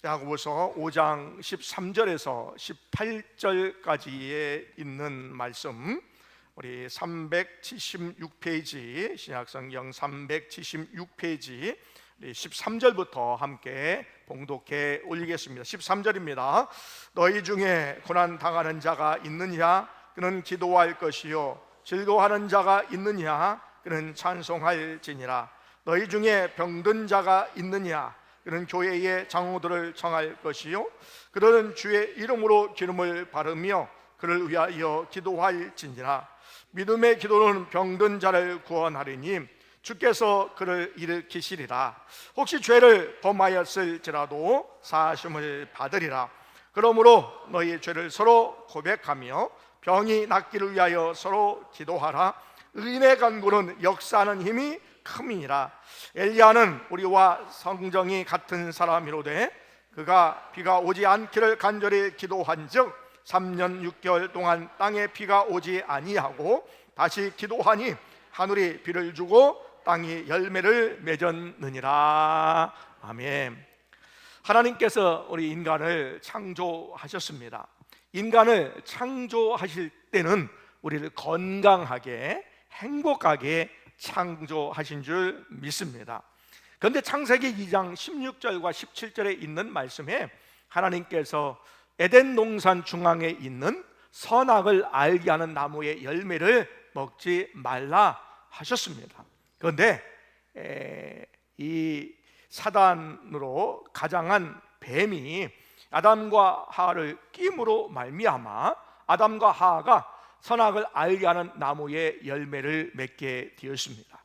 야고보서 5장 13절에서 18절까지에 있는 말씀, 우리 376페이지 신약성경 376페이지 13절부터 함께 봉독해 올리겠습니다. 13절입니다. 너희 중에 고난 당하는 자가 있느냐? 그는 기도할 것이요 즐거워하는 자가 있느냐? 그는 찬송할지니라. 너희 중에 병든 자가 있느냐? 그는 교회의 장로들을 청할 것이요 그들은 주의 이름으로 기름을 바르며 그를 위하여 기도할지니라. 믿음의 기도는 병든 자를 구원하리니 주께서 그를 일으키시리라. 혹시 죄를 범하였을지라도 사하심을 받으리라. 그러므로 너희 죄를 서로 고백하며 병이 낫기를 위하여 서로 기도하라. 의인의 간구는 역사하는 힘이 큼이니라. 엘리야는 우리와 성정이 같은 사람이로되 그가 비가 오지 않기를 간절히 기도한즉 3년 6개월 동안 땅에 비가 오지 아니하고 다시 기도하니 하늘이 비를 주고 땅이 열매를 맺었느니라. 아멘. 하나님께서 우리 인간을 창조하셨습니다. 인간을 창조하실 때는 우리를 건강하게 행복하게 창조하신 줄 믿습니다. 그런데 창세기 2장 16절과 17절에 있는 말씀에 하나님께서 에덴 동산 중앙에 있는 선악을 알게 하는 나무의 열매를 먹지 말라 하셨습니다. 그런데 이 사단으로 가장한 뱀이 아담과 하와를 끼임으로 말미암아 아담과 하와가 선악을 알게 하는 나무의 열매를 맺게 되었습니다.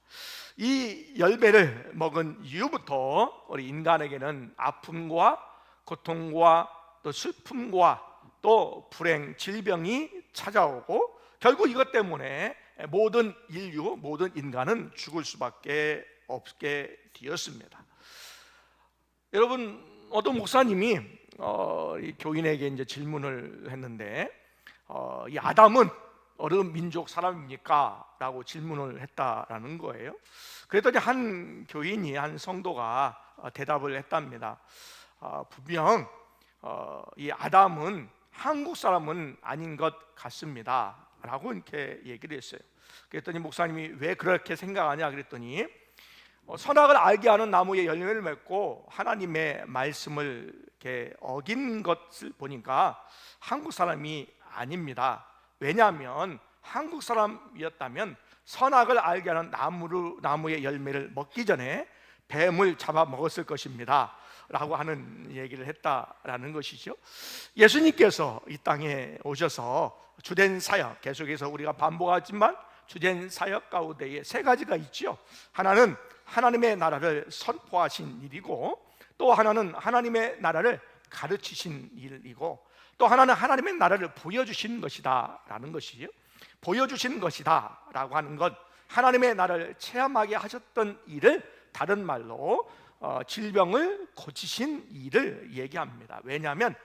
이 열매를 먹은 이후부터 우리 인간에게는 아픔과 고통과 또 슬픔과 또 불행, 질병이 찾아오고 결국 이것 때문에 모든 인류, 모든 인간은 죽을 수밖에 없게 되었습니다. 여러분, 어떤 목사님이 이 교인에게 이제 질문을 했는데 이 아담은 어느 민족 사람입니까? 라고 질문을 했다라는 거예요. 그랬더니 한 교인이, 한 성도가 대답을 했답니다. 분명 이 아담은 한국 사람은 아닌 것 같습니다 라고 이렇게 얘기를 했어요. 그랬더니 목사님이 왜 그렇게 생각하냐 그랬더니 선악을 알게 하는 나무의 열매를 맺고 하나님의 말씀을 이렇게 어긴 것을 보니까 한국 사람이 아닙니다. 왜냐하면 한국 사람이었다면 선악을 알게 하는 나무의 열매를 먹기 전에 뱀을 잡아 먹었을 것입니다 라고 하는 얘기를 했다라는 것이죠. 예수님께서 이 땅에 오셔서 주된 사역, 계속해서 우리가 반복하지만 주된 사역 가운데에 세 가지가 있죠. 하나는 하나님의 나라를 선포하신 일이고, 또 하나는 하나님의 나라를 가르치신 일이고, 또 하나는 하나님의 나라를 보여주신 것이다 라는 것이죠. 보여주신 것이다 라고 하는 것, 하나님의 나라를 체험하게 하셨던 일을 다른 말로 질병을 고치신 일을 얘기합니다. 왜냐하면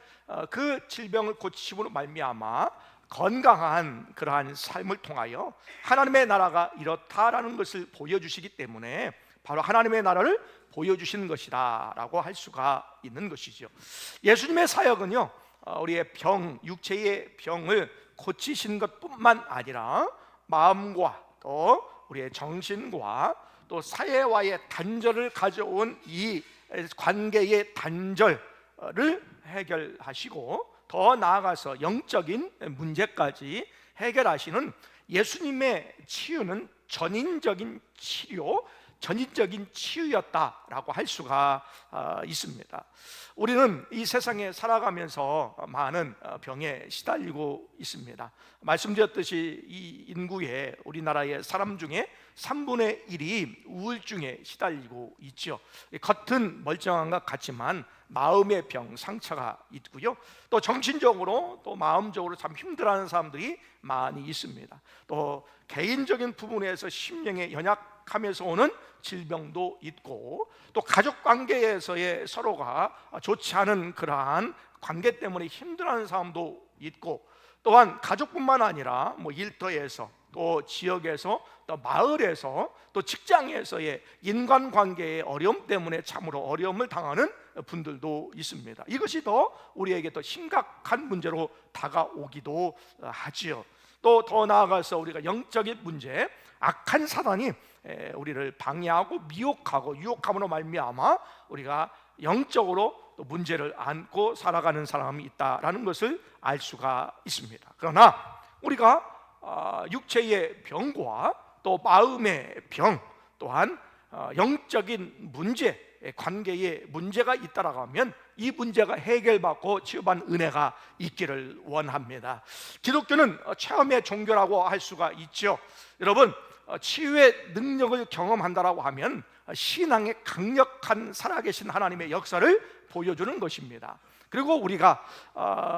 그 질병을 고치심으로 말미암아 건강한 그러한 삶을 통하여 하나님의 나라가 이렇다라는 것을 보여주시기 때문에 바로 하나님의 나라를 보여주시는 것이다 라고 할 수가 있는 것이죠. 예수님의 사역은요, 우리의 병, 육체의 병을 고치신 것뿐만 아니라 마음과 또 우리의 정신과 또 사회와의 단절을 가져온 이 관계의 단절을 해결하시고 더 나아가서 영적인 문제까지 해결하시는 예수님의 치유는 전인적인 치료, 전인적인 치유였다라고 할 수가 있습니다. 우리는 이 세상에 살아가면서 많은 병에 시달리고 있습니다. 말씀드렸듯이 이 인구의 우리나라의 사람 중에 3분의 1이 우울증에 시달리고 있죠. 겉은 멀쩡한 것 같지만 마음의 병, 상처가 있고요. 또 정신적으로 또 마음적으로 참 힘들어하는 사람들이 많이 있습니다. 또 개인적인 부분에서 심령의 연약함에서 오는 질병도 있고, 또 가족 관계에서의 서로가 좋지 않은 그러한 관계 때문에 힘들어하는 사람도 있고, 또한 가족뿐만 아니라 일터에서 또 지역에서 또 마을에서 또 직장에서의 인간관계의 어려움 때문에 참으로 어려움을 당하는 분들도 있습니다. 이것이 더 우리에게 더 심각한 문제로 다가오기도 하지요. 또 더 나아가서 우리가 영적인 문제, 악한 사단이 우리를 방해하고 미혹하고 유혹함으로 말미암아 우리가 영적으로 또 문제를 안고 살아가는 사람이 있다라는 것을 알 수가 있습니다. 그러나 우리가 육체의 병과 또 마음의 병 또한 영적인 문제, 관계에 문제가 있다라고 하면 이 문제가 해결받고 치유받는 은혜가 있기를 원합니다. 기독교는 체험의 종교라고 할 수가 있죠. 여러분, 치유의 능력을 경험한다라고 하면 신앙의 강력한 살아계신 하나님의 역사를 보여주는 것입니다. 그리고 우리가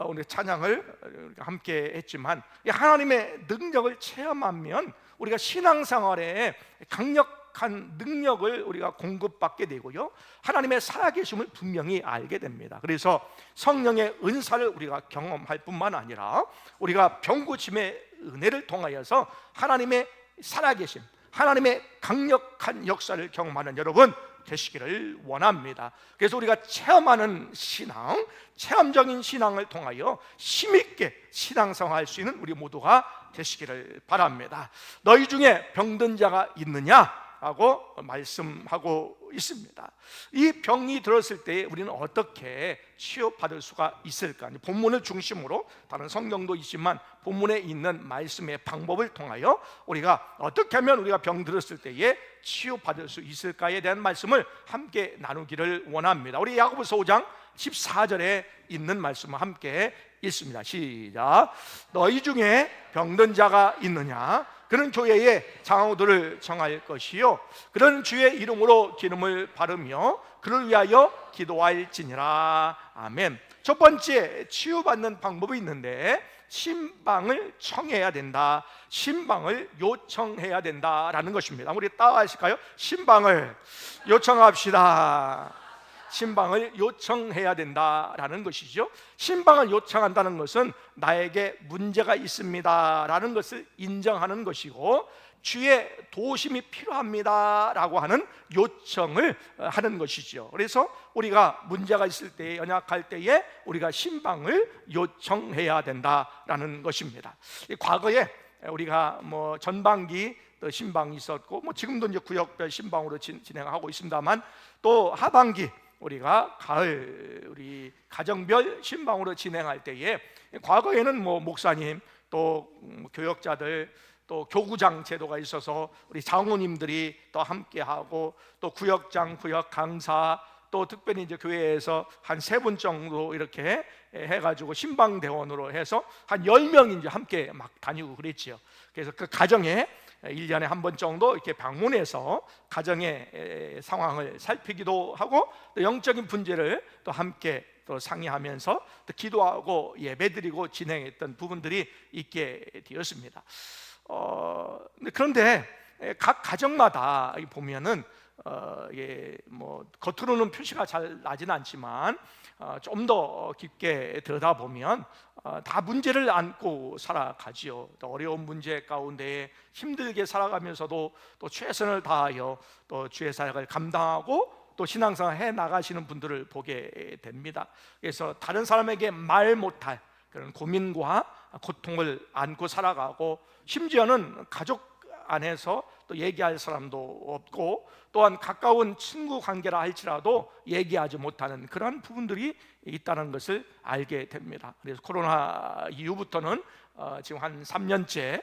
오늘 찬양을 함께 했지만 하나님의 능력을 체험하면 우리가 신앙생활에 강력한 능력을 우리가 공급받게 되고요, 하나님의 살아계심을 분명히 알게 됩니다. 그래서 성령의 은사를 우리가 경험할 뿐만 아니라 우리가 병고침의 은혜를 통하여서 하나님의 살아계심, 하나님의 강력한 역사를 경험하는 여러분 되시기를 원합니다. 그래서 우리가 체험하는 신앙, 체험적인 신앙을 통하여 힘있게 신앙생활할 수 있는 우리 모두가 되시기를 바랍니다. 너희 중에 병든 자가 있느냐? 라고 말씀하고 있습니다. 이 병이 들었을 때 우리는 어떻게 치유받을 수가 있을까? 본문을 중심으로 다른 성경도 있지만 본문에 있는 말씀의 방법을 통하여 우리가 어떻게 하면 우리가 병 들었을 때에 치유받을 수 있을까에 대한 말씀을 함께 나누기를 원합니다. 우리 야고보서 5장 14절에 있는 말씀을 함께 읽습니다. 시작. 너희 중에 병든 자가 있느냐? 그는 교회에 장로들을 정할 것이요, 그런 주의 이름으로 기름을 바르며 그를 위하여 기도할지니라. 아멘. 첫 번째, 치유받는 방법이 있는데 신방을 청해야 된다, 신방을 요청해야 된다라는 것입니다. 우리 따라하실까요? 신방을 요청합시다. 신방을 요청해야 된다라는 것이죠. 신방을 요청한다는 것은 나에게 문제가 있습니다라는 것을 인정하는 것이고, 주의 도우심이 필요합니다라고 하는 요청을 하는 것이죠. 그래서 우리가 문제가 있을 때, 연약할 때에 우리가 신방을 요청해야 된다라는 것입니다. 과거에 우리가 전반기 신방이 있었고, 지금도 이제 구역별 신방으로 진행하고 있습니다만, 또 하반기 우리가 가을 우리 가정별 신방으로 진행할 때에 과거에는 목사님 또 교역자들 또 교구장 제도가 있어서 우리 장로님들이 또 함께하고, 또 구역장, 구역 강사, 또 특별히 이제 교회에서 한 3분 정도 이렇게 해가지고 신방대원으로 해서 한 10명이 이제 함께 막 다니고 그랬지요. 그래서 그 가정에 1년에 한 번 정도 이렇게 방문해서 가정의 상황을 살피기도 하고, 또 영적인 문제를 또 함께 또 상의하면서 또 기도하고 예배드리고 진행했던 부분들이 있게 되었습니다. 그런데 각 가정마다 보면은 겉으로는 표시가 잘 나지는 않지만 좀 더 깊게 들여다보면 다 문제를 안고 살아가지요. 또 어려운 문제 가운데 힘들게 살아가면서도 또 최선을 다하여 또 주의 사역을 감당하고 또 신앙생활 해 나가시는 분들을 보게 됩니다. 그래서 다른 사람에게 말 못할 그런 고민과 고통을 안고 살아가고, 심지어는 가족 안에서 또 얘기할 사람도 없고, 또한 가까운 친구 관계라 할지라도 얘기하지 못하는 그런 부분들이 있다는 것을 알게 됩니다. 그래서 코로나 이후부터는 지금 한 3년째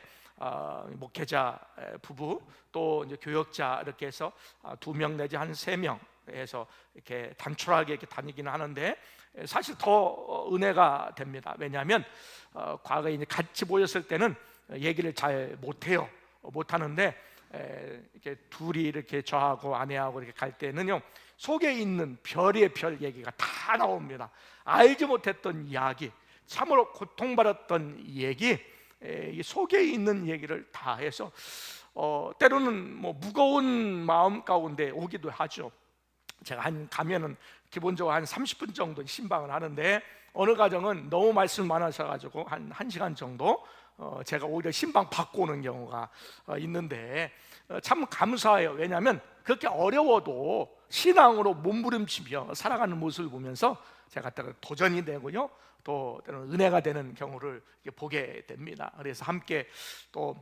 목회자 부부 또 이제 교역자 이렇게 해서 2명 내지 한 3명 해서 이렇게 단촐하게 이렇게 다니기는 하는데, 사실 더 은혜가 됩니다. 왜냐하면 과거에 이제 같이 모였을 때는 얘기를 잘 못해요. 못하는데 이렇게 둘이 이렇게 저하고 아내하고 이렇게 갈 때는요, 속에 있는 별의 별 얘기가 다 나옵니다. 알지 못했던 이야기, 참으로 고통받았던 얘기, 이 속에 있는 얘기를 다 해서 때로는 무거운 마음 가운데 오기도 하죠. 제가 가면은 기본적으로 한 30분 정도 신방을 하는데, 어느 가정은 너무 말씀 많으셔가지고 한 1시간 정도 제가 오히려 신방 받고 오는 경우가 있는데, 참 감사해요. 왜냐하면 그렇게 어려워도 신앙으로 몸부림치며 살아가는 모습을 보면서 제가 도전이 되고요, 또 때로는 은혜가 되는 경우를 보게 됩니다. 그래서 함께 또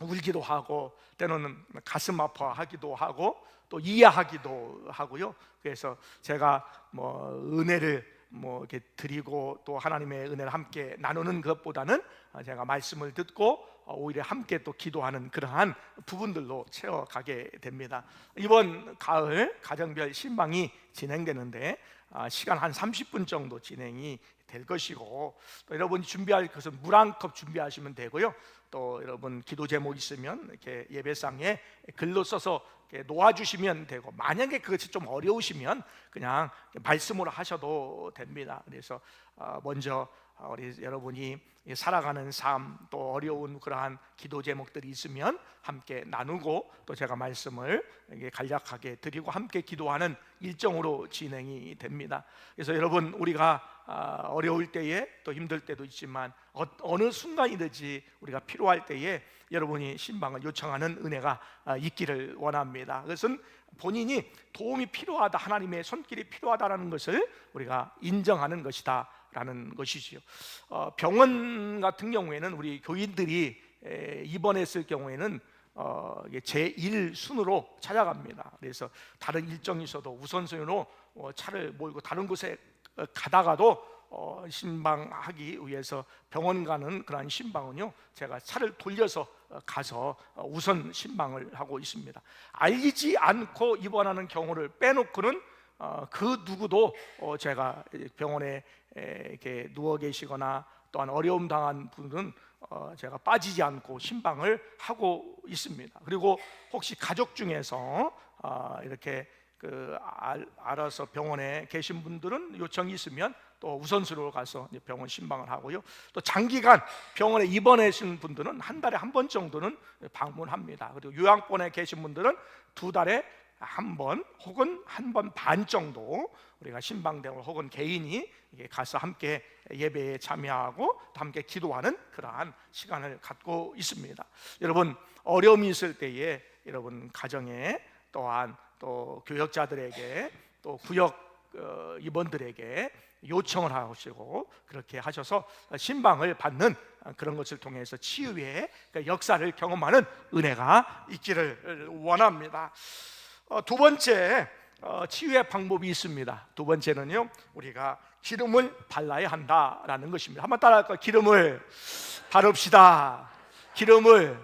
울기도 하고, 때로는 가슴 아파하기도 하고, 또 이해하기도 하고요. 그래서 제가 은혜를 이렇게 드리고 또 하나님의 은혜를 함께 나누는 것보다는 제가 말씀을 듣고 오히려 함께 또 기도하는 그러한 부분들로 채워가게 됩니다. 이번 가을 가정별 신방이 진행되는데 시간 한 30분 정도 진행이 될 것이고, 또 여러분이 준비할 것은 물 한 컵 준비하시면 되고요, 또 여러분 기도 제목 있으면 이렇게 예배상에 글로 써서 이렇게 놓아주시면 되고, 만약에 그것이 좀 어려우시면 그냥 말씀으로 하셔도 됩니다. 그래서 먼저 우리 여러분이 살아가는 삶, 또 어려운 그러한 기도 제목들이 있으면 함께 나누고, 또 제가 말씀을 간략하게 드리고 함께 기도하는 일정으로 진행이 됩니다. 그래서 여러분, 우리가 어려울 때에 또 힘들 때도 있지만 어느 순간이든지 우리가 필요할 때에 여러분이 신방을 요청하는 은혜가 있기를 원합니다. 그것은 본인이 도움이 필요하다, 하나님의 손길이 필요하다라는 것을 우리가 인정하는 것이다 라는 것이지요. 병원 같은 경우에는 우리 교인들이 입원했을 경우에는 제1순으로 찾아갑니다. 그래서 다른 일정이 있어도 우선순위로 차를 몰고 다른 곳에 가다가도 신방하기 위해서 병원 가는 그러한 신방은요, 제가 차를 돌려서 가서 우선 신방을 하고 있습니다. 알리지 않고 입원하는 경우를 빼놓고는 그 누구도 제가 병원에 이렇게 누워 계시거나 또한 어려움 당한 분은 제가 빠지지 않고 신방을 하고 있습니다. 그리고 혹시 가족 중에서 이렇게 알아서 병원에 계신 분들은 요청이 있으면 또 우선순위로 가서 병원 신방을 하고요, 또 장기간 병원에 입원하신 분들은 한 달에 한 번 정도는 방문합니다. 그리고 요양원에 계신 분들은 2달에 한 번 혹은 한 번 반 정도 우리가 신방대원 혹은 개인이 가서 함께 예배에 참여하고 또 함께 기도하는 그러한 시간을 갖고 있습니다. 여러분, 어려움이 있을 때에 여러분 가정에, 또한 또 교역자들에게, 또 구역 임원들에게 요청을 하시고 그렇게 하셔서 신방을 받는 그런 것을 통해서 치유의 역사를 경험하는 은혜가 있기를 원합니다. 두 번째 치유의 방법이 있습니다. 두 번째는요, 우리가 기름을 발라야 한다라는 것입니다. 한번 따라할까요? 기름을 바릅시다. 기름을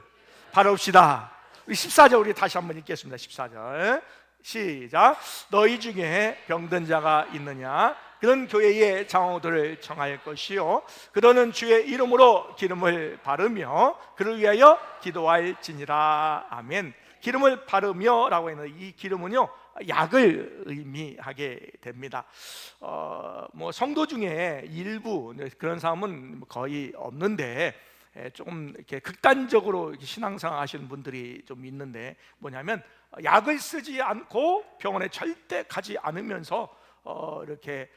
바릅시다. 우리 14절 우리 다시 한번 읽겠습니다. 14절 시작. 너희 중에 병든 자가 있느냐? 그런 교회의 장로들을 정할 것이요, 그들은 주의 이름으로 기름을 바르며 그를 위하여 기도할지니라. 아멘. 기름을 바르며 라고 했는데, 이 기름은요 약을 의미하게 됩니다. 성도 중에 일부 그런 사람은 거의 없는데, 조금 이렇게 극단적으로 신앙생활 하시는 분들이 좀 있는데, 뭐냐면 약을 쓰지 않고 병원에 절대 가지 않으면서 이렇게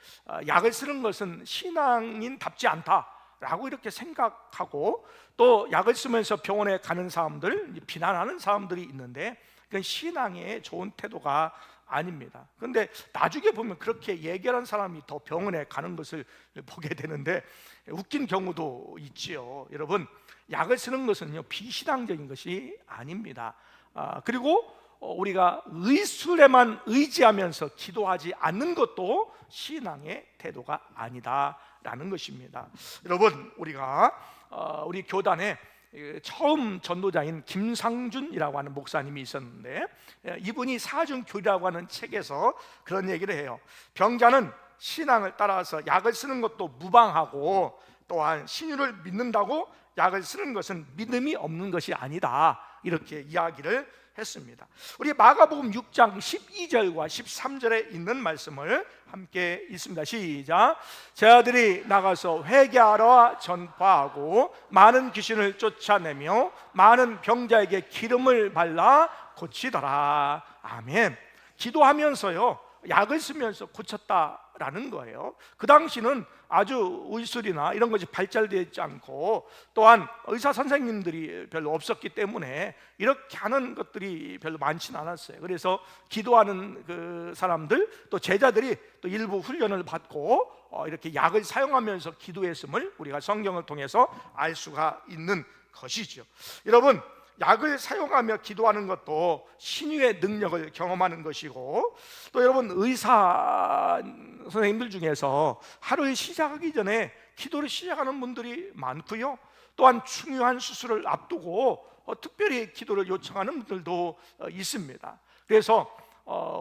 약을 쓰는 것은 신앙인답지 않다라고 이렇게 생각하고, 또 약을 쓰면서 병원에 가는 사람들 비난하는 사람들이 있는데, 그건 신앙의 좋은 태도가 아닙니다. 그런데 나중에 보면 그렇게 얘기하는 사람이 더 병원에 가는 것을 보게 되는데, 웃긴 경우도 있지요. 여러분, 약을 쓰는 것은요 비신앙적인 것이 아닙니다. 그리고 우리가 의술에만 의지하면서 기도하지 않는 것도 신앙의 태도가 아니다라는 것입니다. 여러분, 우리 교단에 처음 전도자인 김상준이라고 하는 목사님이 있었는데, 이분이 사중교리라고 하는 책에서 그런 얘기를 해요. 병자는 신앙을 따라서 약을 쓰는 것도 무방하고, 또한 신유를 믿는다고 약을 쓰는 것은 믿음이 없는 것이 아니다, 이렇게 이야기를 했습니다. 우리 마가복음 6장 12절과 13절에 있는 말씀을 함께 읽습니다. 시작. 제자들이 나가서 회개하러 전파하고 많은 귀신을 쫓아내며 많은 병자에게 기름을 발라 고치더라. 아멘. 기도하면서요 약을 쓰면서 고쳤다라는 거예요. 그 당시는 아주 의술이나 이런 것이 발달되어 있지 않고, 또한 의사 선생님들이 별로 없었기 때문에 이렇게 하는 것들이 별로 많지는 않았어요. 그래서 기도하는 그 사람들, 또 제자들이 또 일부 훈련을 받고 이렇게 약을 사용하면서 기도했음을 우리가 성경을 통해서 알 수가 있는 것이죠. 여러분, 약을 사용하며 기도하는 것도 신유의 능력을 경험하는 것이고, 또 여러분, 의사 선생님들 중에서 하루를 시작하기 전에 기도를 시작하는 분들이 많고요, 또한 중요한 수술을 앞두고 특별히 기도를 요청하는 분들도 있습니다. 그래서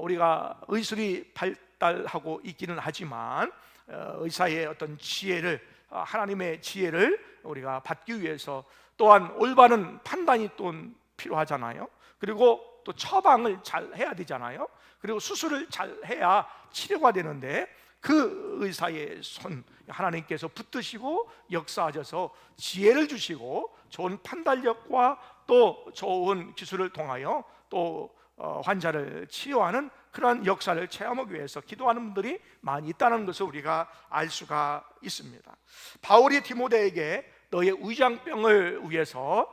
우리가 의술이 발달하고 있기는 하지만 의사의 어떤 지혜를, 하나님의 지혜를 우리가 받기 위해서 또한 올바른 판단이 또 필요하잖아요. 그리고 또 처방을 잘 해야 되잖아요. 그리고 수술을 잘 해야 치료가 되는데, 그 의사의 손 하나님께서 붙드시고 역사하셔서 지혜를 주시고 좋은 판단력과 또 좋은 기술을 통하여 또 환자를 치료하는 그러한 역사를 체험하기 위해서 기도하는 분들이 많이 있다는 것을 우리가 알 수가 있습니다. 바울이 디모데에게 너의 위장병을 위해서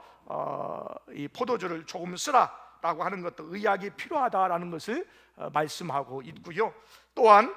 이 포도주를 조금 쓰라라고 하는 것도 의약이 필요하다라는 것을 말씀하고 있고요, 또한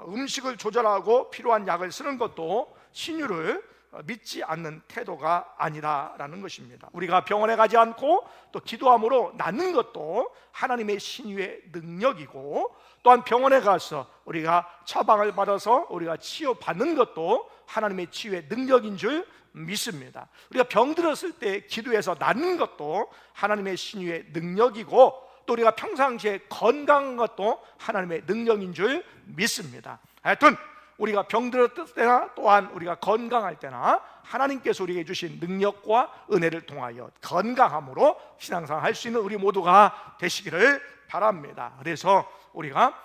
음식을 조절하고 필요한 약을 쓰는 것도 신유를 믿지 않는 태도가 아니다라는 것입니다. 우리가 병원에 가지 않고 또 기도함으로 낫는 것도 하나님의 신유의 능력이고, 또한 병원에 가서 우리가 처방을 받아서 우리가 치유받는 것도 하나님의 치유의 능력인 줄 믿습니다. 우리가 병들었을 때 기도해서 낫는 것도 하나님의 신유의 능력이고, 또 우리가 평상시에 건강한 것도 하나님의 능력인 줄 믿습니다. 하여튼 우리가 병들었을 때나 또한 우리가 건강할 때나 하나님께서 우리에게 주신 능력과 은혜를 통하여 건강함으로 신앙생활 할 수 있는 우리 모두가 되시기를 바랍니다. 그래서 우리가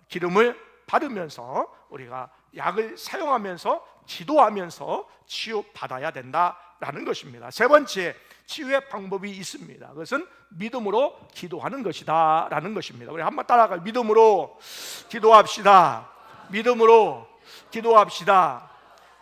기름을 받으면서 우리가 약을 사용하면서 기도하면서 치유받아야 된다라는 것입니다. 세 번째, 치유의 방법이 있습니다. 그것은 믿음으로 기도하는 것이다 라는 것입니다. 우리 한번 따라가요. 믿음으로 기도합시다. 믿음으로 기도합시다.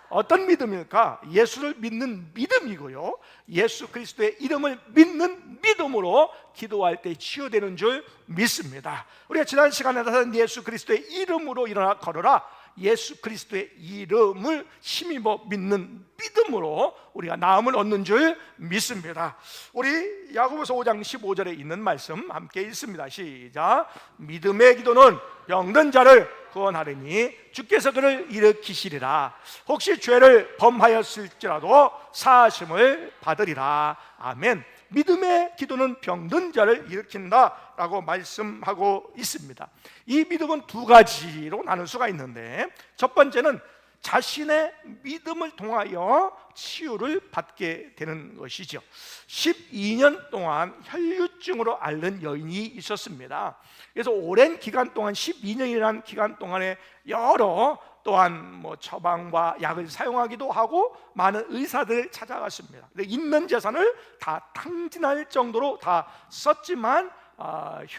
어떤 믿음일까? 예수를 믿는 믿음이고요, 예수 그리스도의 이름을 믿는 믿음으로 기도할 때 치유되는 줄 믿습니다. 우리가 지난 시간에 예수 그리스도의 이름으로 일어나 걸어라, 예수 그리스도의 이름을 힘입어 믿는 믿음으로 우리가 나음을 얻는 줄 믿습니다. 우리 야고보서 5장 15절에 있는 말씀 함께 읽습니다. 시작. 믿음의 기도는 병든 자를 구원하리니 주께서 그를 일으키시리라. 혹시 죄를 범하였을지라도 사하심을 받으리라. 아멘. 믿음의 기도는 병든 자를 일으킨다라고 말씀하고 있습니다. 이 믿음은 두 가지로 나눌 수가 있는데, 첫 번째는 자신의 믿음을 통하여 치유를 받게 되는 것이죠. 12년 동안 혈류증으로 앓는 여인이 있었습니다. 그래서 오랜 기간 동안, 12년이라는 기간 동안에 여러 또한 처방과 약을 사용하기도 하고 많은 의사들을 찾아갔습니다. 있는 재산을 다 탕진할 정도로 다 썼지만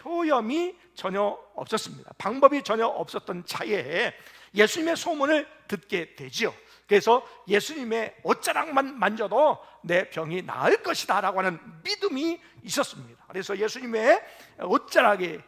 효염이 전혀 없었습니다. 방법이 전혀 없었던 차에 예수님의 소문을 듣게 되지요. 그래서 예수님의 옷자락만 만져도 내 병이 나을 것이다 라고 하는 믿음이 있었습니다. 그래서 예수님의 옷자락을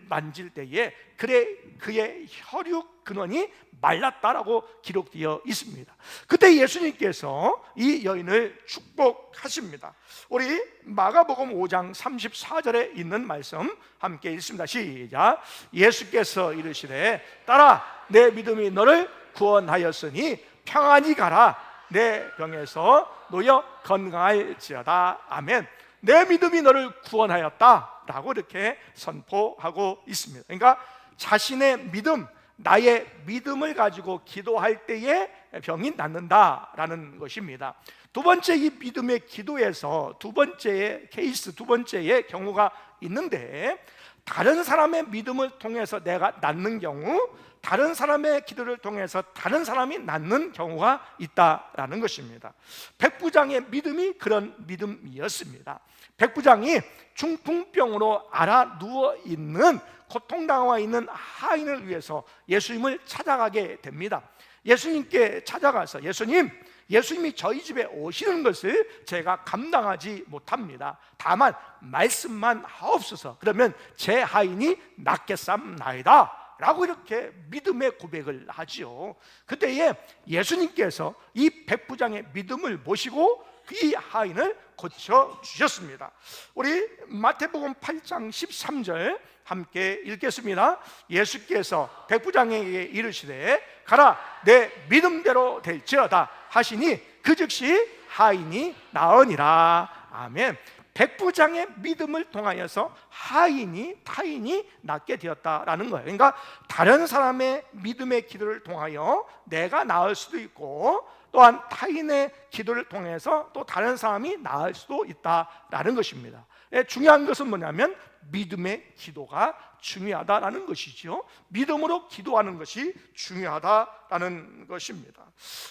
만질 때에 그의 혈육 근원이 말랐다라고 기록되어 있습니다. 그때 예수님께서 이 여인을 축복하십니다. 우리 마가복음 5장 34절에 있는 말씀 함께 읽습니다. 시작. 예수께서 이르시되 딸아, 내 믿음이 너를 구원하였으니 평안히 가라. 내 병에서 놓여 건강할지어다. 아멘. 내 믿음이 너를 구원하였다 라고 이렇게 선포하고 있습니다. 그러니까 자신의 믿음, 나의 믿음을 가지고 기도할 때에 병이 낫는다라는 것입니다. 두 번째, 이 믿음의 기도에서 두 번째의 케이스, 두 번째의 경우가 있는데, 다른 사람의 믿음을 통해서 내가 낫는 경우, 다른 사람의 기도를 통해서 다른 사람이 낫는 경우가 있다라는 것입니다. 백부장의 믿음이 그런 믿음이었습니다. 백부장이 중풍병으로 앓아 누워 있는 고통당하고 있는 하인을 위해서 예수님을 찾아가게 됩니다. 예수님께 찾아가서 예수님이 저희 집에 오시는 것을 제가 감당하지 못합니다. 다만 말씀만 하옵소서. 그러면 제 하인이 낫겠삼나이다 라고 이렇게 믿음의 고백을 하지요. 그때에 예수님께서 이 백부장의 믿음을 보시고 이 하인을 고쳐주셨습니다. 우리 마태복음 8장 13절 함께 읽겠습니다. 예수께서 백부장에게 이르시되 가라, 내 믿음대로 될지어다 하시니 그 즉시 하인이 나으니라. 아멘. 백부장의 믿음을 통하여서 타인이 낫게 되었다라는 거예요. 그러니까 다른 사람의 믿음의 기도를 통하여 내가 나을 수도 있고, 또한 타인의 기도를 통해서 또 다른 사람이 나을 수도 있다라는 것입니다. 중요한 것은 뭐냐면 믿음의 기도가 중요하다라는 것이죠. 믿음으로 기도하는 것이 중요하다라는 것입니다.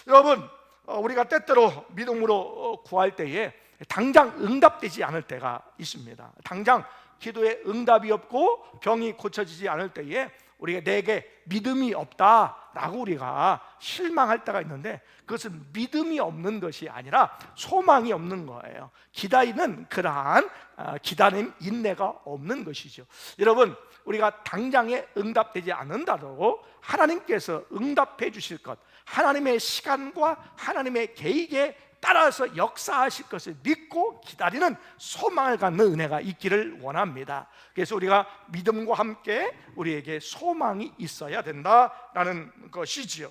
여러분, 우리가 때때로 믿음으로 구할 때에 당장 응답되지 않을 때가 있습니다. 당장 기도에 응답이 없고 병이 고쳐지지 않을 때에 우리가 내게 믿음이 없다라고 우리가 실망할 때가 있는데, 그것은 믿음이 없는 것이 아니라 소망이 없는 거예요. 기다리는 그러한 기다림, 인내가 없는 것이죠. 여러분, 우리가 당장에 응답되지 않는다도 하나님께서 응답해 주실 것, 하나님의 시간과 하나님의 계획에 따라서 역사하실 것을 믿고 기다리는 소망을 갖는 은혜가 있기를 원합니다. 그래서 우리가 믿음과 함께 우리에게 소망이 있어야 된다라는 것이지요.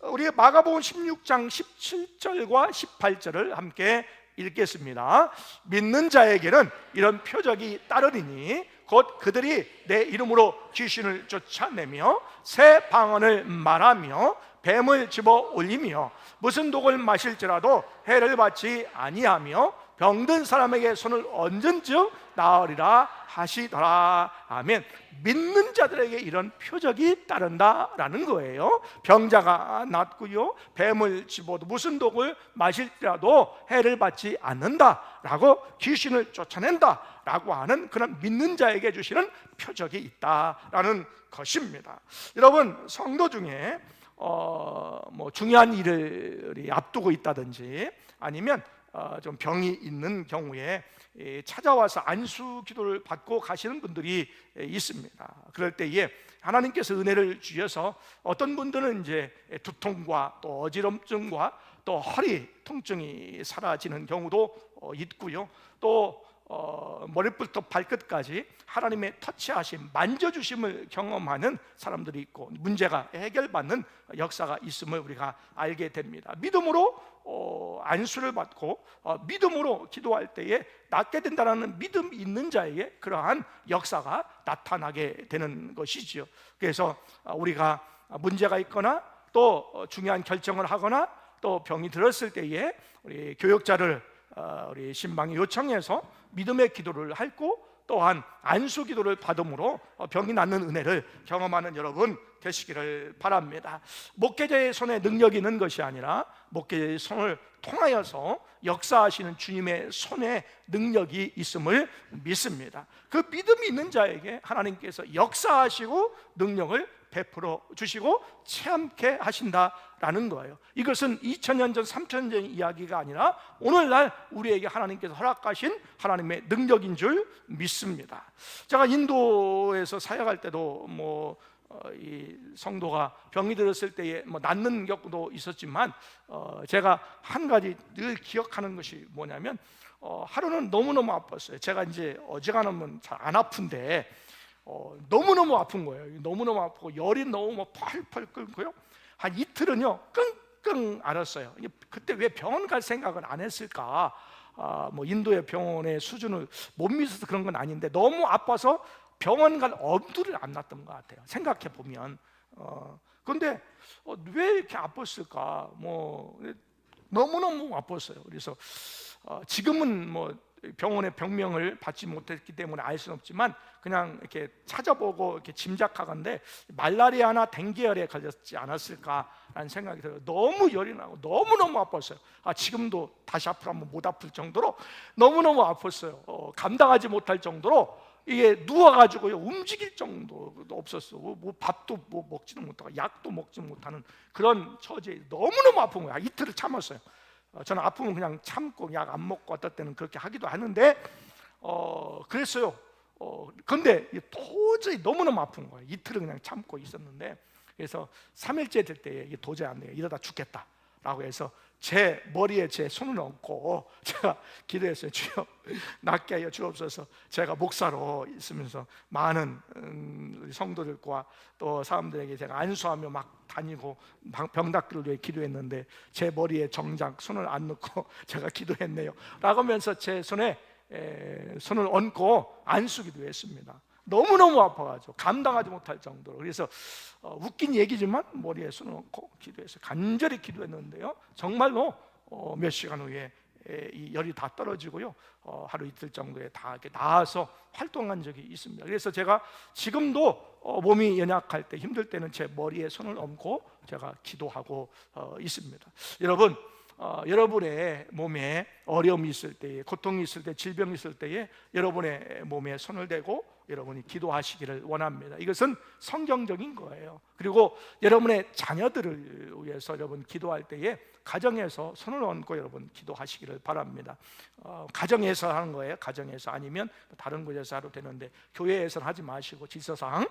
우리 마가복음 16장 17절과 18절을 함께 읽겠습니다. 믿는 자에게는 이런 표적이 따르리니 곧 그들이 내 이름으로 귀신을 쫓아내며 새 방언을 말하며 뱀을 집어 올리며 무슨 독을 마실지라도 해를 받지 아니하며 병든 사람에게 손을 얹은 즉 나으리라 하시더라. 아멘. 믿는 자들에게 이런 표적이 따른다라는 거예요. 병자가 낫고요, 뱀을 집어도 무슨 독을 마실지라도 해를 받지 않는다라고, 귀신을 쫓아낸다라고 하는 그런 믿는 자에게 주시는 표적이 있다라는 것입니다. 여러분, 성도 중에 뭐 중요한 일을 앞두고 있다든지 아니면 좀 병이 있는 경우에 찾아와서 안수 기도를 받고 가시는 분들이 있습니다. 그럴 때에 하나님께서 은혜를 주셔서 어떤 분들은 이제 두통과 또 어지럼증과 또 허리 통증이 사라지는 경우도 있고요, 또 머리부터 발끝까지 하나님의 터치하심, 만져주심을 경험하는 사람들이 있고, 문제가 해결받는 역사가 있음을 우리가 알게 됩니다. 믿음으로 안수를 받고 믿음으로 기도할 때에 낫게 된다는 믿음 있는 자에게 그러한 역사가 나타나게 되는 것이지요. 그래서 우리가 문제가 있거나 또 중요한 결정을 하거나 또 병이 들었을 때에 우리 교역자를 우리 신방이 요청해서 믿음의 기도를 하고 또한 안수 기도를 받음으로 병이 낫는 은혜를 경험하는 여러분 되시기를 바랍니다. 목회자의 손에 능력이 있는 것이 아니라 목회자의 손을 통하여서 역사하시는 주님의 손에 능력이 있음을 믿습니다. 그 믿음이 있는 자에게 하나님께서 역사하시고 능력을 베풀어 주시고 체험케 하신다라는 거예요. 이것은 2000년 전, 3000년 전 이야기가 아니라 오늘날 우리에게 하나님께서 허락하신 하나님의 능력인 줄 믿습니다. 제가 인도에서 사역할 때도 이 성도가 병이 들었을 때에 낫는 경우도 있었지만 제가 한 가지 늘 기억하는 것이 뭐냐면 하루는 너무너무 아팠어요. 제가 이제 어지간하면 잘 안 아픈데 너무너무 아픈 거예요. 너무너무 아프고 열이 너무 펄펄 끓고요. 한 이틀은요 끙끙 앓았어요. 그때 왜 병원 갈 생각을 안 했을까? 인도의 병원의 수준을 못 믿어서 그런 건 아닌데 너무 아파서 병원 갈 엄두를 안 놨던 것 같아요. 생각해 보면. 그런데 왜 이렇게 아팠을까? 너무너무 아팠어요. 그래서 지금은 병원의 병명을 받지 못했기 때문에 알 수는 없지만 그냥 이렇게 찾아보고 이렇게 짐작하건대 말라리아나 댕기열에 걸렸지 않았을까라는 생각이 들어요. 너무 열이 나고 너무너무 아팠어요. 지금도 다시 앞으로 한번 못 아플 정도로 너무너무 아팠어요. 감당하지 못할 정도로 이게 누워가지고요 움직일 정도도 없었어. 뭐 밥도 뭐 먹지도 못하고 약도 먹지 못하는 그런 처지에 너무너무 아픈 거야. 이틀을 참았어요. 저는 아프면 그냥 참고 약 안 먹고 어떨 때는 그렇게 하기도 하는데 그랬어요. 근데 도저히 너무너무 아픈 거예요. 이틀을 그냥 참고 있었는데, 그래서 3일째 될 때에 이게 도저히 안 돼요. 이러다 죽겠다라고 해서 제 머리에 제 손을 얹고 제가 기도했어요. 주여 낫게 하여 주옵소서. 제가 목사로 있으면서 많은 성도들과 또 사람들에게 제가 안수하며 막 다니고 병 낫기를 위해 기도했는데 제 머리에 정작 손을 안 넣고 제가 기도했네요 라고 하면서 제 손에 손을 얹고 안수기도 했습니다. 너무너무 아파가지고 감당하지 못할 정도로. 그래서 웃긴 얘기지만 머리에 손을 얹고 기도했어요. 간절히 기도했는데요, 정말로 몇 시간 후에 이 열이 다 떨어지고요, 하루 이틀 정도에 다 이렇게 나아서 활동한 적이 있습니다. 그래서 제가 지금도 몸이 연약할 때, 힘들 때는 제 머리에 손을 얹고 제가 기도하고 있습니다. 여러분, 여러분의 몸에 어려움이 있을 때에, 고통이 있을 때, 질병이 있을 때에 여러분의 몸에 손을 대고 여러분이 기도하시기를 원합니다. 이것은 성경적인 거예요. 그리고 여러분의 자녀들을 위해서 여러분 기도할 때에 가정에서 손을 얹고 여러분 기도하시기를 바랍니다. 가정에서 하는 거예요. 가정에서, 아니면 다른 곳에서 하도 되는데 교회에서는 하지 마시고 질서상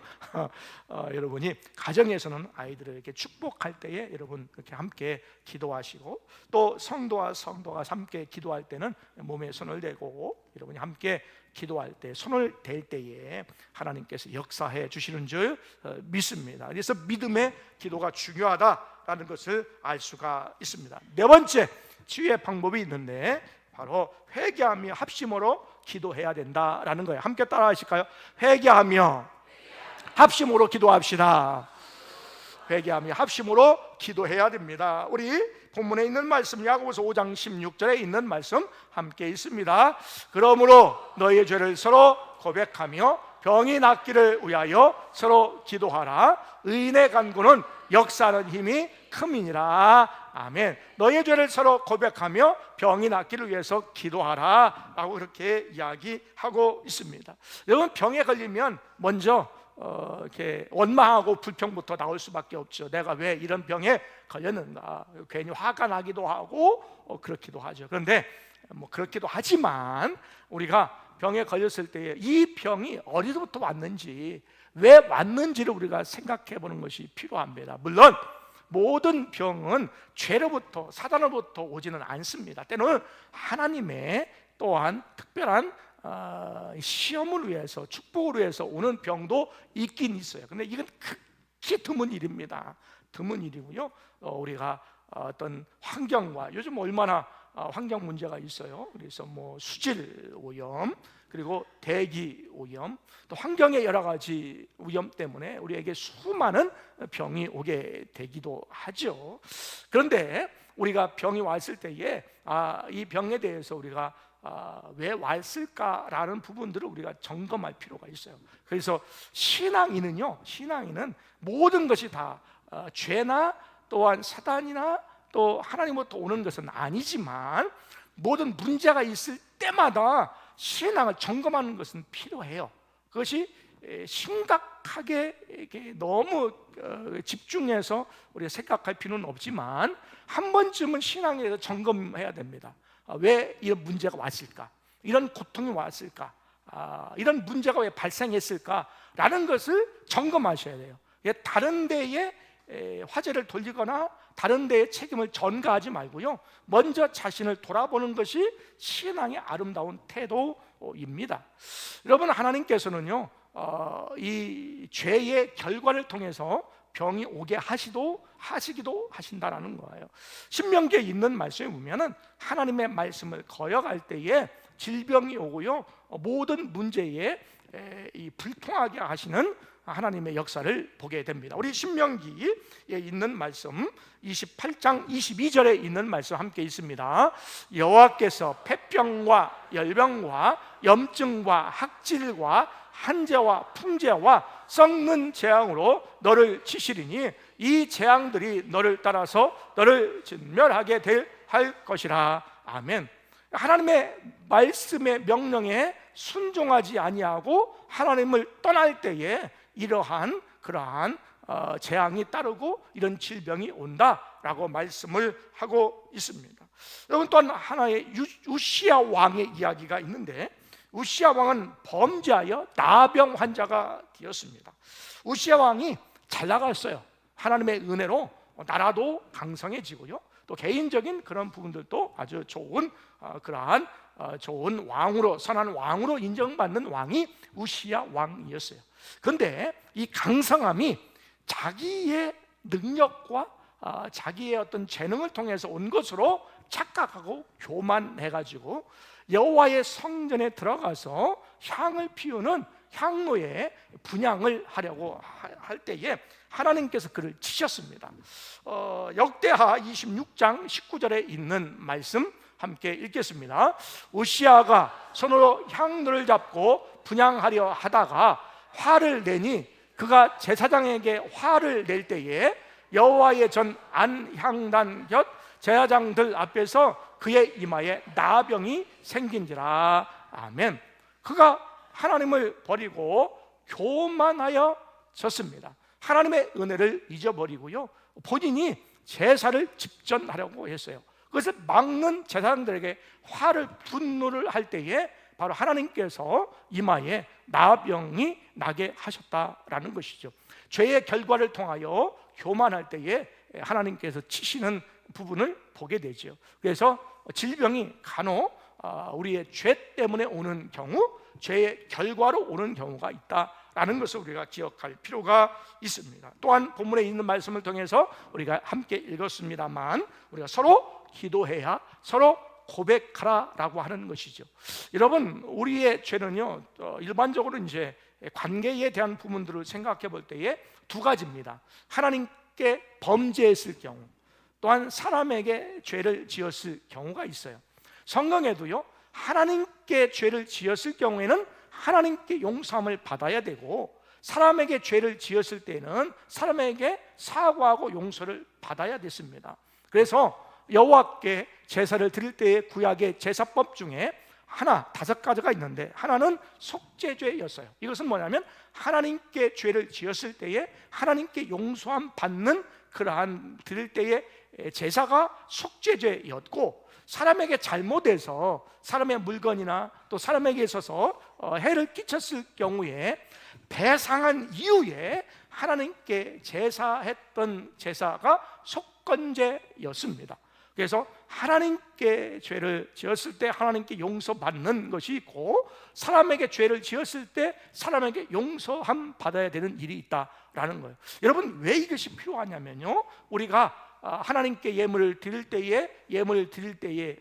여러분이 가정에서는 아이들을 이렇게 축복할 때에 여러분 그렇게 함께 기도하시고, 또 성도와 성도가 함께 기도할 때는 몸에 손을 대고 여러분이 함께 기도할 때, 손을 댈 때에 하나님께서 역사해 주시는 줄 믿습니다. 그래서 믿음의 기도가 중요하다라는 것을 알 수가 있습니다. 네 번째 치유의 방법이 있는데 바로 회개하며 합심으로 기도해야 된다라는 거예요. 함께 따라 하실까요? 회개하며 합심으로 기도합시다. 회개하며 합심으로 기도해야 됩니다. 우리 본문에 있는 말씀, 야고보서 5장 16절에 있는 말씀 함께 있습니다. 그러므로 너희의 죄를 서로 고백하며 병이 낫기를 위하여 서로 기도하라. 의인의 간구는 역사하는 힘이 큼이니라. 아멘. 너희의 죄를 서로 고백하며 병이 낫기를 위해서 기도하라 라고 그렇게 이야기하고 있습니다. 여러분, 병에 걸리면 먼저 이렇게 원망하고 불평부터 나올 수밖에 없죠. 내가 왜 이런 병에 걸렸는가, 괜히 화가 나기도 하고 그렇기도 하죠. 그런데 뭐 그렇기도 하지만 우리가 병에 걸렸을 때에 이 병이 어디서부터 왔는지, 왜 왔는지를 우리가 생각해 보는 것이 필요합니다. 물론 모든 병은 죄로부터, 사단으로부터 오지는 않습니다. 때로는 하나님의 또한 특별한 시험을 위해서, 축복을 위해서 오는 병도 있긴 있어요. 근데 이건 극히 드문 일입니다. 드문 일이고요. 우리가 어떤 환경과, 요즘 얼마나 환경 문제가 있어요. 그래서 뭐 수질 오염, 그리고 대기 오염, 또 환경의 여러 가지 오염 때문에 우리에게 수많은 병이 오게 되기도 하죠. 그런데 우리가 병이 왔을 때에 이 병에 대해서 우리가 왜 왔을까라는 부분들을 우리가 점검할 필요가 있어요. 그래서 신앙인은요, 신앙인은 모든 것이 다 죄나 또한 사단이나 또 하나님으로부터 오는 것은 아니지만, 모든 문제가 있을 때마다 신앙을 점검하는 것은 필요해요. 그것이 심각하게 이렇게 너무 집중해서 우리가 생각할 필요는 없지만 한 번쯤은 신앙에 대해서 점검해야 됩니다. 왜 이런 문제가 왔을까? 이런 고통이 왔을까? 이런 문제가 왜 발생했을까라는 것을 점검하셔야 돼요. 다른 데에 화제를 돌리거나 다른 데에 책임을 전가하지 말고요, 먼저 자신을 돌아보는 것이 신앙의 아름다운 태도입니다. 여러분, 하나님께서는요, 이 죄의 결과를 통해서 병이 오게 하시기도 하신다라는 거예요. 신명기에 있는 말씀에 보면은 하나님의 말씀을 거역할 때에 질병이 오고요, 모든 문제에 불통하게 하시는 하나님의 역사를 보게 됩니다. 우리 신명기에 있는 말씀 28장 22절에 있는 말씀 함께 있습니다. 여호와께서 폐병과 열병과 염증과 학질과 한재와 풍재와 썩는 재앙으로 너를 치시리니 이 재앙들이 너를 따라서 너를 진멸하게 할 것이라. 아멘. 하나님의 말씀의 명령에 순종하지 아니하고 하나님을 떠날 때에 이러한 그러한 재앙이 따르고 이런 질병이 온다라고 말씀을 하고 있습니다. 여러분, 또한 하나의 우시야 왕의 이야기가 있는데, 우시야 왕은 범죄하여 나병 환자가 되었습니다. 우시야 왕이 잘 나갔어요. 하나님의 은혜로 나라도 강성해지고요, 또 개인적인 그런 부분들도 아주 좋은 그러한 좋은 왕으로, 선한 왕으로 인정받는 왕이 우시야 왕이었어요. 그런데 이 강성함이 자기의 능력과 자기의 어떤 재능을 통해서 온 것으로 착각하고 교만해가지고 여호와의 성전에 들어가서 향을 피우는 향로에 분향을 하려고 할 때에 하나님께서 그를 치셨습니다. 역대하 26장 19절에 있는 말씀 함께 읽겠습니다. 우시야가 손으로 향로를 잡고 분향하려 하다가 화를 내니 그가 제사장에게 화를 낼 때에 여호와의 전 안향단 곁 제사장들 앞에서 그의 이마에 나병이 생긴지라. 아멘. 그가 하나님을 버리고 교만하여 졌습니다. 하나님의 은혜를 잊어버리고요, 본인이 제사를 집전하려고 했어요. 그것을 막는 제사장들에게 화를 분노를 할 때에 바로 하나님께서 이마에 나병이 나게 하셨다라는 것이죠. 죄의 결과를 통하여 교만할 때에 하나님께서 치시는 부분을 보게 되죠. 그래서 질병이 간혹 우리의 죄 때문에 오는 경우, 죄의 결과로 오는 경우가 있다라는 것을 우리가 기억할 필요가 있습니다. 또한 본문에 있는 말씀을 통해서 우리가 함께 읽었습니다만, 우리가 서로 기도해야 서로 고백하라라고 하는 것이죠. 여러분, 우리의 죄는요, 일반적으로 이제 관계에 대한 부분들을 생각해 볼 때에 두 가지입니다. 하나님께 범죄했을 경우, 또한 사람에게 죄를 지었을 경우가 있어요. 성경에도요, 하나님께 죄를 지었을 경우에는 하나님께 용서함을 받아야 되고, 사람에게 죄를 지었을 때는 사람에게 사과하고 용서를 받아야 됐습니다. 그래서 여호와께 제사를 드릴 때의 구약의 제사법 중에 다섯 가지가 있는데, 하나는 속죄죄였어요. 이것은 뭐냐면 하나님께 죄를 지었을 때에 하나님께 용서함 받는 그러한 드릴 때의 제사가 속죄죄였고, 사람에게 잘못해서 사람의 물건이나 또 사람에게 있어서 해를 끼쳤을 경우에 배상한 이후에 하나님께 제사했던 제사가 속건제였습니다. 그래서 하나님께 죄를 지었을 때 하나님께 용서받는 것이 있고, 사람에게 죄를 지었을 때 사람에게 용서함 받아야 되는 일이 있다라는 거예요. 여러분, 왜 이것이 필요하냐면요, 우리가 하나님께 예물을 드릴 때에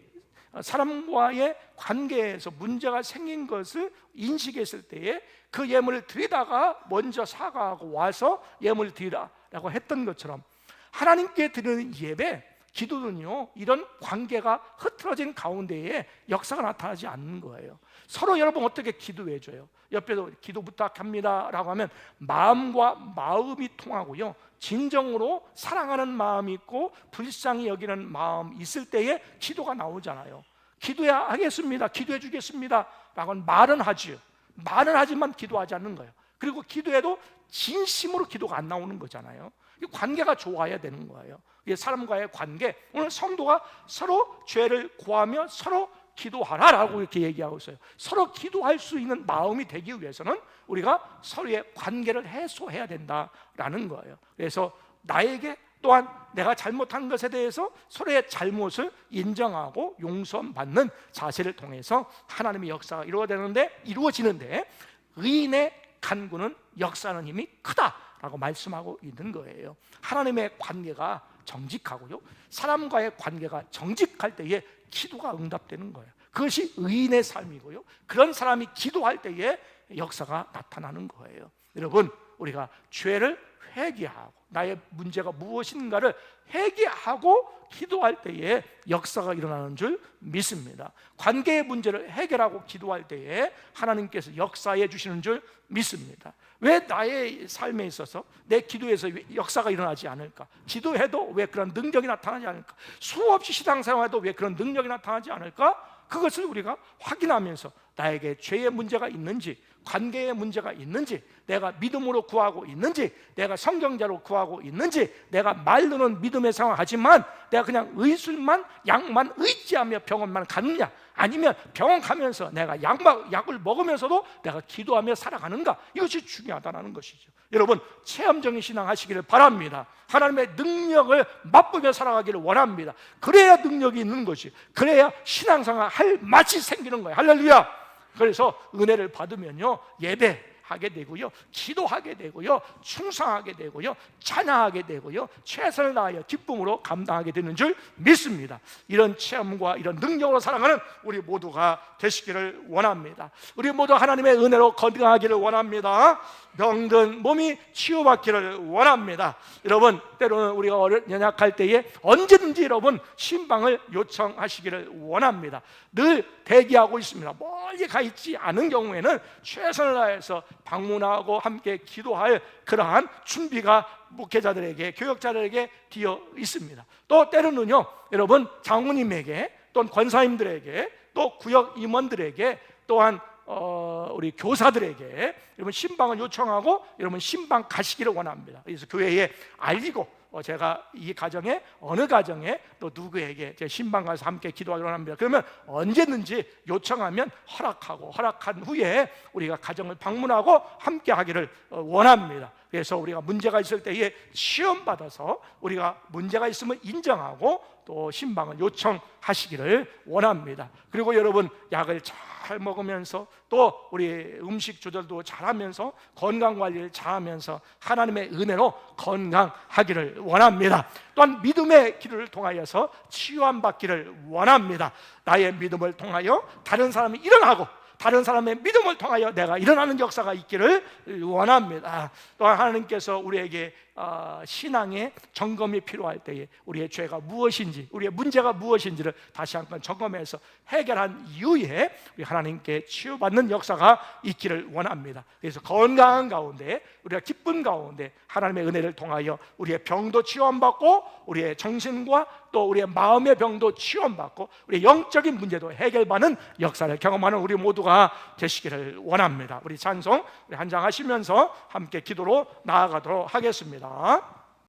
사람과의 관계에서 문제가 생긴 것을 인식했을 때에 그 예물을 드리다가 먼저 사과하고 와서 예물을 드리라라고 했던 것처럼, 하나님께 드리는 예배, 기도는요, 이런 관계가 흐트러진 가운데에 역사가 나타나지 않는 거예요. 서로 여러분 어떻게 기도해 줘요? 옆에서 기도 부탁합니다 라고 하면 마음과 마음이 통하고요, 진정으로 사랑하는 마음이 있고 불쌍히 여기는 마음이 있을 때에 기도가 나오잖아요. 기도해야 하겠습니다, 기도해 주겠습니다 라고 말은 하지요. 말은 하지만 기도하지 않는 거예요. 그리고 기도해도 진심으로 기도가 안 나오는 거잖아요. 관계가 좋아야 되는 거예요. 사람과의 관계, 오늘 성도가 서로 죄를 구하며 서로 기도하라라고 이렇게 얘기하고 있어요. 서로 기도할 수 있는 마음이 되기 위해서는 우리가 서로의 관계를 해소해야 된다라는 거예요. 그래서 나에게 또한 내가 잘못한 것에 대해서 서로의 잘못을 인정하고 용서받는 자세를 통해서 하나님의 역사가 이루어지는데 의인의 간구는 역사하는 힘이 크다라고 말씀하고 있는 거예요. 하나님의 관계가 정직하고요, 사람과의 관계가 정직할 때에 기도가 응답되는 거예요. 그것이 의인의 삶이고요, 그런 사람이 기도할 때에 역사가 나타나는 거예요. 여러분, 우리가 죄를 회개하고 나의 문제가 무엇인가를 회개하고 기도할 때에 역사가 일어나는 줄 믿습니다. 관계의 문제를 해결하고 기도할 때에 하나님께서 역사해 주시는 줄 믿습니다. 왜 나의 삶에 있어서 내 기도에서 역사가 일어나지 않을까? 기도해도 왜 그런 능력이 나타나지 않을까? 수없이 신앙생활해도 왜 그런 능력이 나타나지 않을까? 그것을 우리가 확인하면서 나에게 죄의 문제가 있는지, 관계의 문제가 있는지, 내가 믿음으로 구하고 있는지, 내가 성경자로 구하고 있는지, 내가 말로는 믿음의 상황하지만 내가 그냥 의술만, 약만 의지하며 병원만 가느냐, 아니면 병원 가면서 내가 약을 먹으면서도 내가 기도하며 살아가는가, 이것이 중요하다는 것이죠. 여러분, 체험적인 신앙 하시기를 바랍니다. 하나님의 능력을 맛보며 살아가기를 원합니다. 그래야 능력이 있는 것이, 그래야 신앙생활 할 맛이 생기는 거예요. 할렐루야. 그래서 은혜를 받으면요, 예배하게 되고요, 기도하게 되고요, 충성하게 되고요, 찬양하게 되고요, 최선을 다하여 기쁨으로 감당하게 되는 줄 믿습니다. 이런 체험과 이런 능력으로 살아가는 우리 모두가 되시기를 원합니다. 우리 모두 하나님의 은혜로 건강하기를 원합니다. 병든 몸이 치유받기를 원합니다. 여러분, 때로는 우리가 연약할 때에 언제든지 여러분 신방을 요청하시기를 원합니다. 늘 대기하고 있습니다. 멀리 가 있지 않은 경우에는 최선을 다해서 방문하고 함께 기도할 그러한 준비가 목회자들에게, 교역자들에게 되어 있습니다. 또 때로는요, 여러분 장로님에게, 또는 권사님들에게, 또 구역 임원들에게, 또한 우리 교사들에게 여러분 신방을 요청하고 여러분 신방 가시기를 원합니다. 그래서 교회에 알리고 제가 이 가정에, 어느 가정에 또 누구에게 제 신방 가서 함께 기도하기로 합니다. 그러면 언제든지 요청하면 허락한 후에 우리가 가정을 방문하고 함께 하기를 원합니다. 그래서 우리가 문제가 있을 때에 시험받아서 우리가 문제가 있으면 인정하고 또 신방을 요청하시기를 원합니다. 그리고 여러분 약을 잘 먹으면서 또 우리 음식 조절도 잘하면서 건강관리를 잘하면서 하나님의 은혜로 건강하기를 원합니다. 또한 믿음의 길을 통하여서 치유함 받기를 원합니다. 나의 믿음을 통하여 다른 사람이 일어나고 다른 사람의 믿음을 통하여 내가 일어나는 역사가 있기를 원합니다. 또한 하나님께서 우리에게 신앙의 점검이 필요할 때에 우리의 죄가 무엇인지, 우리의 문제가 무엇인지를 다시 한번 점검해서 해결한 이후에 우리 하나님께 치유받는 역사가 있기를 원합니다. 그래서 건강한 가운데, 우리가 기쁜 가운데 하나님의 은혜를 통하여 우리의 병도 치유받고 우리의 정신과 또 우리의 마음의 병도 치유받고 우리의 영적인 문제도 해결받는 역사를 경험하는 우리 모두가 되시기를 원합니다. 우리 찬송 우리 한 장 하시면서 함께 기도로 나아가도록 하겠습니다.